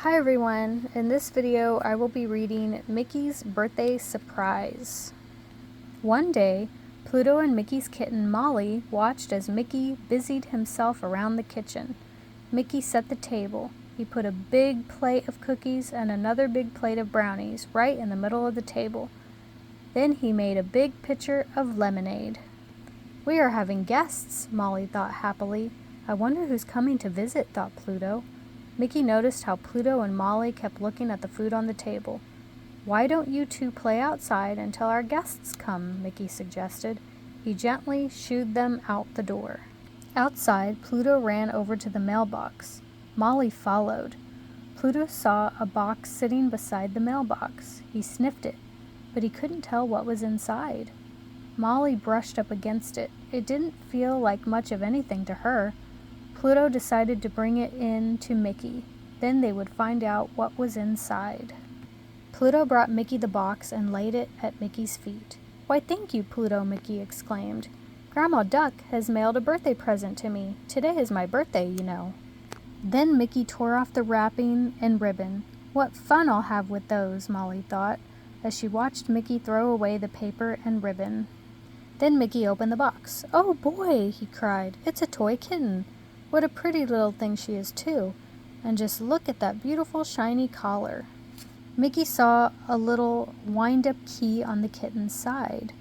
Hi everyone, in this video I will be reading Mickey's Birthday Surprise. One day, Pluto and Mickey's kitten Molly watched as Mickey busied himself around the kitchen. Mickey set the table. He put a big plate of cookies and another big plate of brownies right in the middle of the table. Then he made a big pitcher of lemonade. "We are having guests," Molly thought happily. "I wonder who's coming to visit," thought Pluto. Mickey noticed how Pluto and Molly kept looking at the food on the table. "Why don't you two play outside until our guests come?" Mickey suggested. He gently shooed them out the door. Outside, Pluto ran over to the mailbox. Molly followed. Pluto saw a box sitting beside the mailbox. He sniffed it, but he couldn't tell what was inside. Molly brushed up against it. It didn't feel like much of anything to her. Pluto decided to bring it in to Mickey. Then they would find out what was inside. Pluto brought Mickey the box and laid it at Mickey's feet. "Why, thank you, Pluto," Mickey exclaimed. "Grandma Duck has mailed a birthday present to me. Today is my birthday, you know." Then Mickey tore off the wrapping and ribbon. "What fun I'll have with those," Molly thought, as she watched Mickey throw away the paper and ribbon. Then Mickey opened the box. "Oh boy," he cried, "it's a toy kitten. What a pretty little thing she is, too. And just look at that beautiful shiny collar." Mickey saw a little wind-up key on the kitten's side.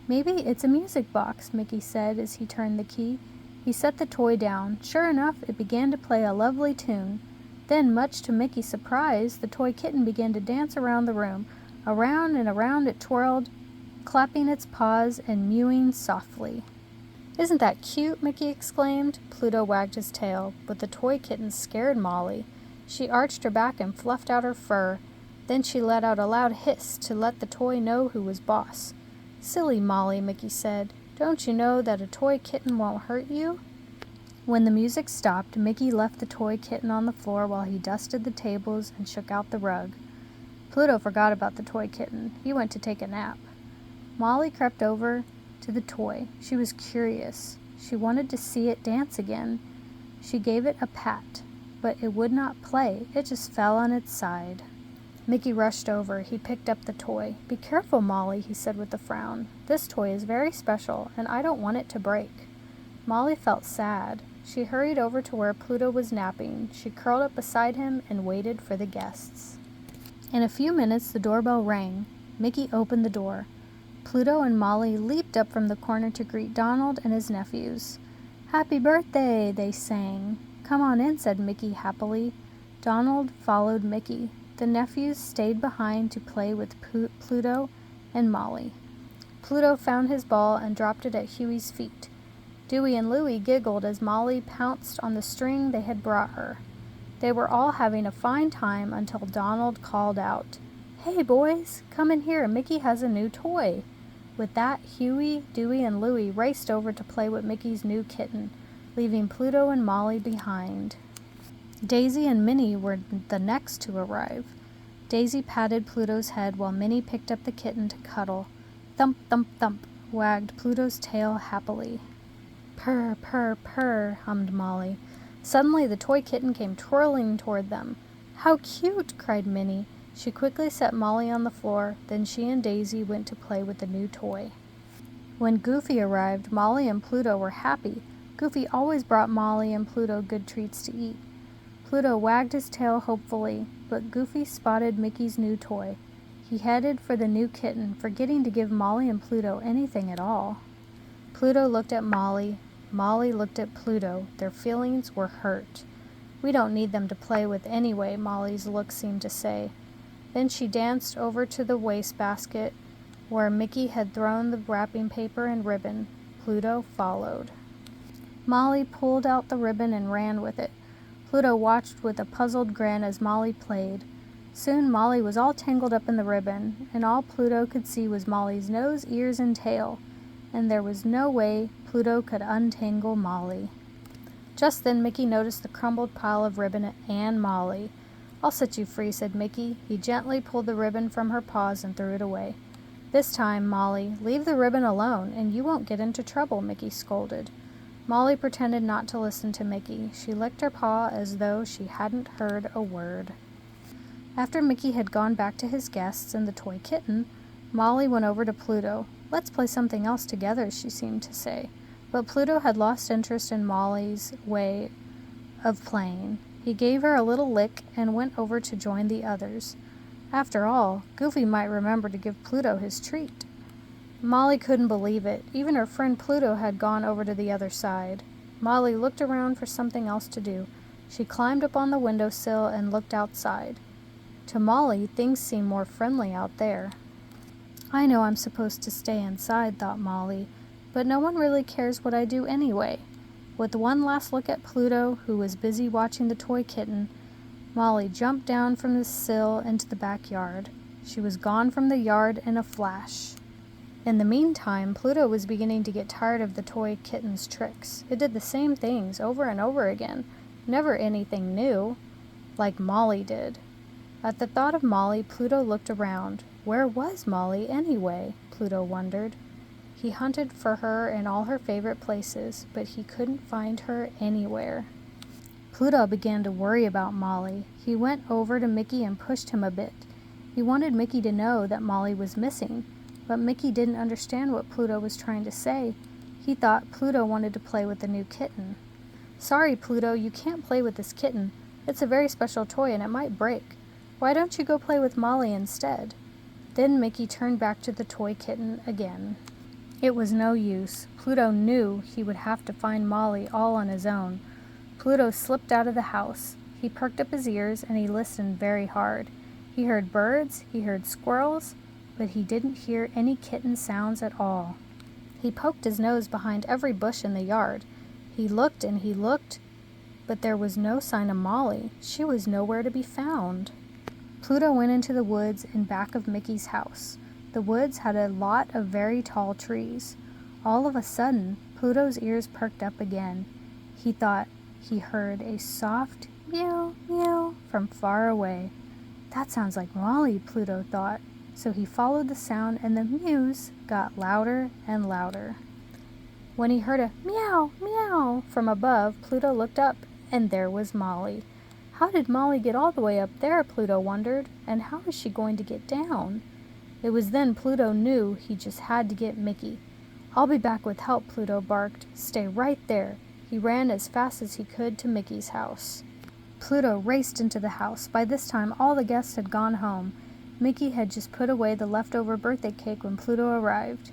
"Maybe it's a music box," Mickey said as he turned the key. He set the toy down. Sure enough, it began to play a lovely tune. Then, much to Mickey's surprise, the toy kitten began to dance around the room. Around and around it twirled, clapping its paws and mewing softly. "Isn't that cute?" Mickey exclaimed. Pluto wagged his tail, but the toy kitten scared Molly. She arched her back and fluffed out her fur. Then she let out a loud hiss to let the toy know who was boss. "Silly Molly," Mickey said. "Don't you know that a toy kitten won't hurt you?" When the music stopped, Mickey left the toy kitten on the floor while he dusted the tables and shook out the rug. Pluto forgot about the toy kitten. He went to take a nap. Molly crept over to the toy. She was curious. She wanted to see it dance again. She gave it a pat, but it would not play. It just fell on its side. Mickey rushed over. He picked up the toy. "Be careful, Molly," he said with a frown. "This toy is very special, and I don't want it to break." Molly felt sad. She hurried over to where Pluto was napping. She curled up beside him and waited for the guests. In a few minutes, the doorbell rang. Mickey opened the door. Pluto and Molly leaped up from the corner to greet Donald and his nephews. "Happy birthday," they sang. "Come on in," said Mickey happily. Donald followed Mickey. The nephews stayed behind to play with Pluto and Molly. Pluto found his ball and dropped it at Huey's feet. Dewey and Louie giggled as Molly pounced on the string they had brought her. They were all having a fine time until Donald called out, "Hey boys, come in here, Mickey has a new toy." With that, Huey, Dewey, and Louie raced over to play with Mickey's new kitten, leaving Pluto and Molly behind. Daisy and Minnie were the next to arrive. Daisy patted Pluto's head while Minnie picked up the kitten to cuddle. "Thump, thump, thump," wagged Pluto's tail happily. "Purr, purr, purr," hummed Molly. Suddenly, the toy kitten came twirling toward them. "How cute!" cried Minnie. She quickly set Molly on the floor, then she and Daisy went to play with the new toy. When Goofy arrived, Molly and Pluto were happy. Goofy always brought Molly and Pluto good treats to eat. Pluto wagged his tail hopefully, but Goofy spotted Mickey's new toy. He headed for the new kitten, forgetting to give Molly and Pluto anything at all. Pluto looked at Molly. Molly looked at Pluto. Their feelings were hurt. "We don't need them to play with anyway," Molly's look seemed to say. Then she danced over to the wastebasket where Mickey had thrown the wrapping paper and ribbon. Pluto followed. Molly pulled out the ribbon and ran with it. Pluto watched with a puzzled grin as Molly played. Soon Molly was all tangled up in the ribbon, and all Pluto could see was Molly's nose, ears, and tail, and there was no way Pluto could untangle Molly. Just then Mickey noticed the crumbled pile of ribbon and Molly. "I'll set you free," said Mickey. He gently pulled the ribbon from her paws and threw it away. "This time, Molly, leave the ribbon alone, and you won't get into trouble," Mickey scolded. Molly pretended not to listen to Mickey. She licked her paw as though she hadn't heard a word. After Mickey had gone back to his guests and the toy kitten, Molly went over to Pluto. "Let's play something else together," she seemed to say. But Pluto had lost interest in Molly's way of playing. He gave her a little lick and went over to join the others. After all, Goofy might remember to give Pluto his treat. Molly couldn't believe it. Even her friend Pluto had gone over to the other side. Molly looked around for something else to do. She climbed up on the windowsill and looked outside. To Molly, things seemed more friendly out there. "I know I'm supposed to stay inside," thought Molly, "but no one really cares what I do anyway." With one last look at Pluto, who was busy watching the toy kitten, Molly jumped down from the sill into the backyard. She was gone from the yard in a flash. In the meantime, Pluto was beginning to get tired of the toy kitten's tricks. It did the same things over and over again, never anything new, like Molly did. At the thought of Molly, Pluto looked around. Where was Molly anyway? Pluto wondered. He hunted for her in all her favorite places, but he couldn't find her anywhere. Pluto began to worry about Molly. He went over to Mickey and pushed him a bit. He wanted Mickey to know that Molly was missing, but Mickey didn't understand what Pluto was trying to say. He thought Pluto wanted to play with the new kitten. "Sorry, Pluto, you can't play with this kitten. It's a very special toy and it might break. Why don't you go play with Molly instead?" Then Mickey turned back to the toy kitten again. It was no use. Pluto knew he would have to find Molly all on his own. Pluto slipped out of the house. He perked up his ears and he listened very hard. He heard birds, he heard squirrels, but he didn't hear any kitten sounds at all. He poked his nose behind every bush in the yard. He looked and he looked, but there was no sign of Molly. She was nowhere to be found. Pluto went into the woods in back of Mickey's house. The woods had a lot of very tall trees. All of a sudden, Pluto's ears perked up again. He thought he heard a soft meow, meow from far away. That sounds like Molly, Pluto thought. So he followed the sound and the mews got louder and louder. When he heard a meow, meow from above, Pluto looked up and there was Molly. How did Molly get all the way up there, Pluto wondered, and how was she going to get down? It was then Pluto knew he just had to get Mickey. "I'll be back with help," Pluto barked. "Stay right there." He ran as fast as he could to Mickey's house. Pluto raced into the house. By this time, all the guests had gone home. Mickey had just put away the leftover birthday cake when Pluto arrived.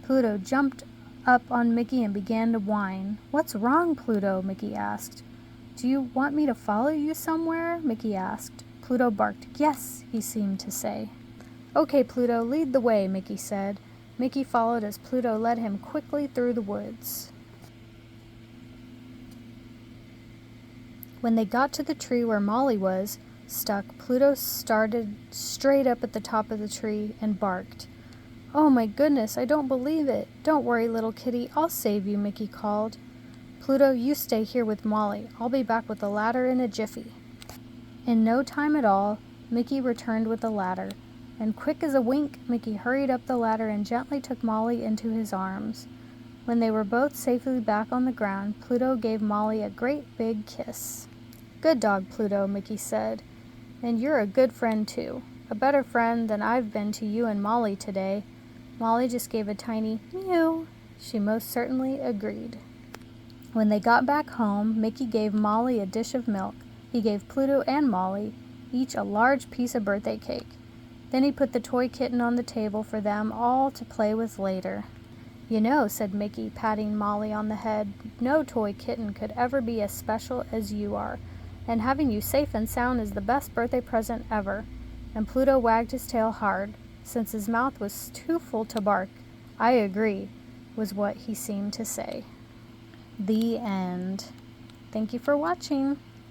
Pluto jumped up on Mickey and began to whine. "What's wrong, Pluto?" Mickey asked. "Do you want me to follow you somewhere?" Mickey asked. Pluto barked. "Yes," he seemed to say. "Okay, Pluto, lead the way," Mickey said. Mickey followed as Pluto led him quickly through the woods. When they got to the tree where Molly was stuck, Pluto started straight up at the top of the tree and barked. "Oh my goodness, I don't believe it. Don't worry, little kitty, I'll save you," Mickey called. "Pluto, you stay here with Molly. I'll be back with the ladder in a jiffy." In no time at all, Mickey returned with the ladder, and quick as a wink, Mickey hurried up the ladder and gently took Molly into his arms. When they were both safely back on the ground, Pluto gave Molly a great big kiss. "Good dog, Pluto," Mickey said. "And you're a good friend, too. A better friend than I've been to you and Molly today." Molly just gave a tiny mew. She most certainly agreed. When they got back home, Mickey gave Molly a dish of milk. He gave Pluto and Molly each a large piece of birthday cake. Then he put the toy kitten on the table for them all to play with later. "You know," said Mickey, patting Molly on the head, "no toy kitten could ever be as special as you are, and having you safe and sound is the best birthday present ever." And Pluto wagged his tail hard, since his mouth was too full to bark. "I agree," was what he seemed to say. The end. Thank you for watching.